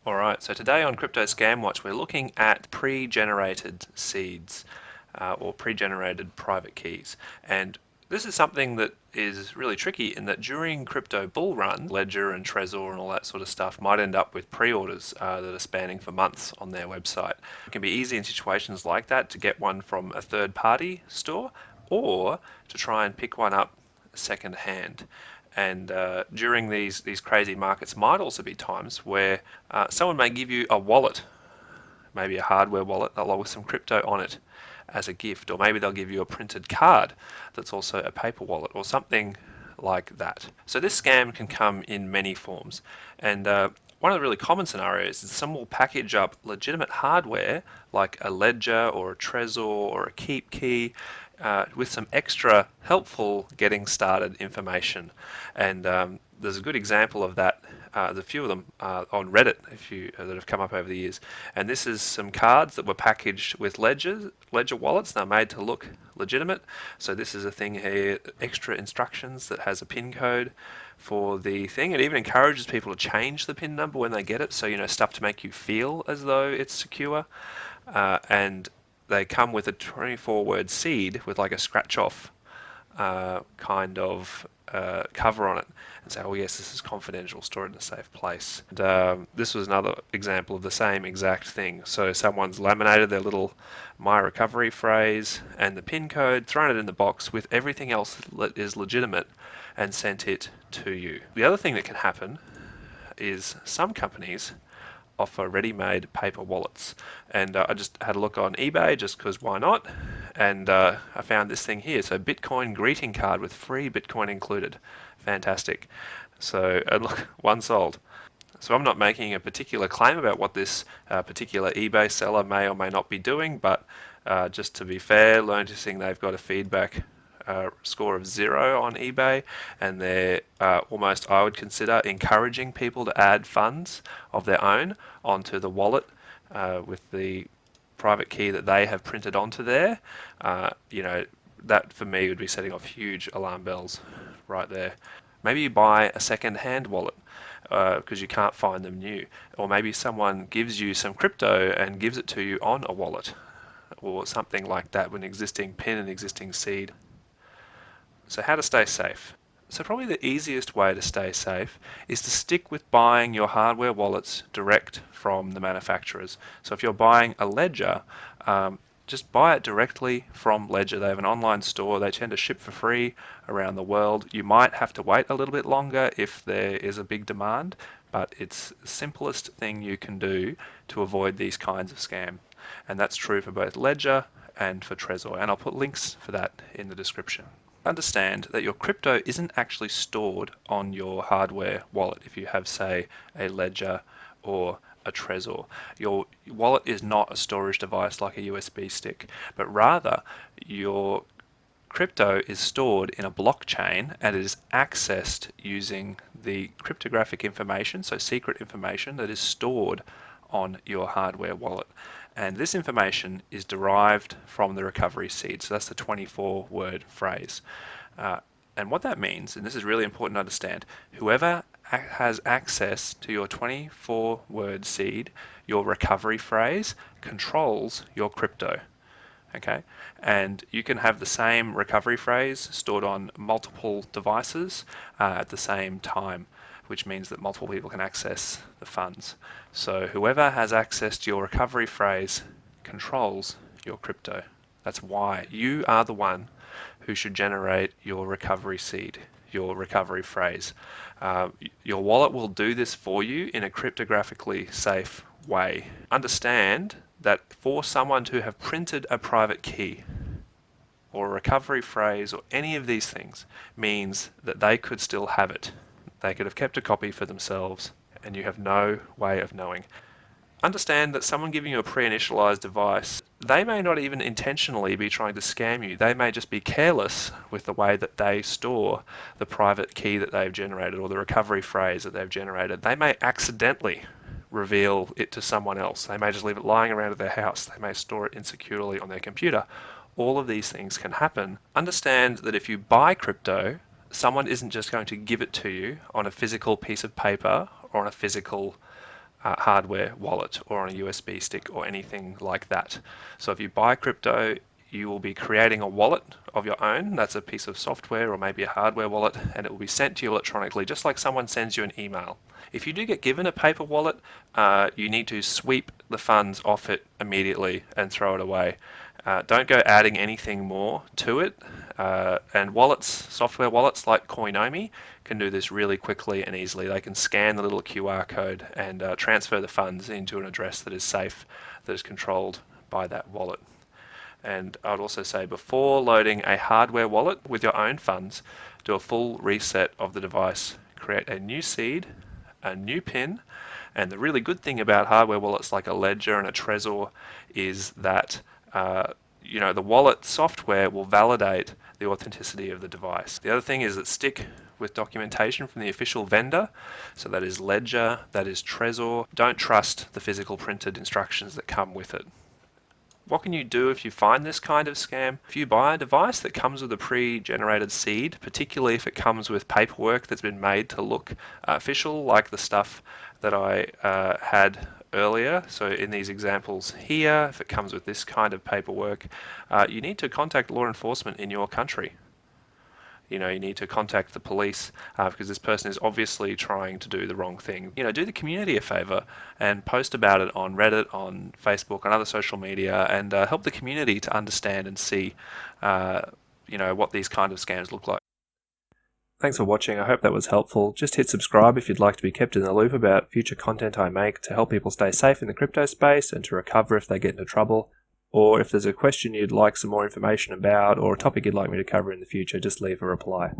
Alright, so today on Crypto Scam Watch we're looking at pre-generated seeds or pre-generated private keys. And this is something that is really tricky in that during crypto bull run, Ledger and Trezor and all that sort of stuff might end up with pre-orders that are spanning for months on their website. It can be easy in situations like that to get one from a third-party store or to try and pick one up second hand. And during these crazy markets might also be times where someone may give you a wallet, maybe a hardware wallet, along with some crypto on it as a gift, or maybe they'll give you a printed card that's also a paper wallet or something like that. So this scam can come in many forms, and one of the really common scenarios is someone will package up legitimate hardware like a ledger or a Trezor or a Keepkey with some extra helpful getting started information. And there's a good example of that. There's a few of them on Reddit that have come up over the years. And this is some cards that were packaged with ledger wallets. They're made to look legitimate. So this is a thing here, extra instructions that has a PIN code for the thing. It even encourages people to change the PIN number when they get it. So, stuff to make you feel as though it's secure. And they come with a 24-word seed with like a scratch-off kind of cover on it, and say, oh yes, this is confidential, store it in a safe place. And this was another example of the same exact thing. So someone's laminated their little my recovery phrase and the PIN code, thrown it in the box with everything else that is legitimate, and sent it to you. The other thing that can happen is some companies offer ready-made paper wallets, and I just had a look on eBay just because why not, and I found this thing here. So Bitcoin greeting card with free Bitcoin included. Fantastic. So and look, one sold. So I'm not making a particular claim about what this particular eBay seller may or may not be doing, but just to be fair, noticing they've got a feedback score of 0 on eBay, and they're almost, I would consider, encouraging people to add funds of their own onto the wallet with the private key that they have printed onto there. That for me would be setting off huge alarm bells right there. Maybe you buy a second-hand wallet because you can't find them new, or maybe someone gives you some crypto and gives it to you on a wallet or something like that with an existing PIN and existing seed. So how to stay safe? So probably the easiest way to stay safe is to stick with buying your hardware wallets direct from the manufacturers. So if you're buying a ledger, just buy it directly from Ledger. They have an online store. They tend to ship for free around the world. You might have to wait a little bit longer if there is a big demand, but it's the simplest thing you can do to avoid these kinds of scam. And that's true for both Ledger and for Trezor. And I'll put links for that in the description. Understand that your crypto isn't actually stored on your hardware wallet if you have, say, a Ledger or a Trezor. Your wallet is not a storage device like a USB stick, but rather your crypto is stored in a blockchain and it is accessed using the cryptographic information, so secret information that is stored on your hardware wallet. And this information is derived from the recovery seed. So that's the 24-word phrase. And what that means, and this is really important to understand, whoever has access to your 24-word seed, your recovery phrase, controls your crypto. Okay, and you can have the same recovery phrase stored on multiple devices at the same time, which means that multiple people can access the funds. So whoever has access to your recovery phrase controls your crypto. That's why you are the one who should generate your recovery seed, your recovery phrase. Your wallet will do this for you in a cryptographically safe way. Understand that for someone to have printed a private key or a recovery phrase or any of these things means that they could still have it. They could have kept a copy for themselves, and you have no way of knowing. Understand that someone giving you a pre-initialized device, they may not even intentionally be trying to scam you. They may just be careless with the way that they store the private key that they've generated or the recovery phrase that they've generated. They may accidentally reveal it to someone else. They may just leave it lying around at their house. They may store it insecurely on their computer. All of these things can happen. Understand that if you buy crypto, someone isn't just going to give it to you on a physical piece of paper or on a physical hardware wallet or on a USB stick or anything like that. So if you buy crypto, you will be creating a wallet of your own. That's a piece of software or maybe a hardware wallet, and it will be sent to you electronically, just like someone sends you an email. If you do get given a paper wallet, you need to sweep the funds off it immediately and throw it away. Don't go adding anything more to it. And wallets, software wallets like Coinomi, can do this really quickly and easily. They can scan the little QR code and transfer the funds into an address that is safe, that is controlled by that wallet. And I'd also say before loading a hardware wallet with your own funds, do a full reset of the device. Create a new seed, a new PIN, and the really good thing about hardware wallets like a Ledger and a Trezor is that the wallet software will validate the authenticity of the device. The other thing is that stick with documentation from the official vendor. So that is Ledger, that is Trezor. Don't trust the physical printed instructions that come with it. What can you do if you find this kind of scam? If you buy a device that comes with a pre-generated seed, particularly if it comes with paperwork that's been made to look official, like the stuff that I had earlier, so in these examples here, if it comes with this kind of paperwork, you need to contact law enforcement in your country. You need to contact the police because this person is obviously trying to do the wrong thing. Do the community a favor and post about it on Reddit, on Facebook, on other social media, and help the community to understand and see, what these kind of scams look like. Thanks for watching. I hope that was helpful. Just hit subscribe if you'd like to be kept in the loop about future content I make to help people stay safe in the crypto space and to recover if they get into trouble. Or if there's a question you'd like some more information about or a topic you'd like me to cover in the future, just leave a reply.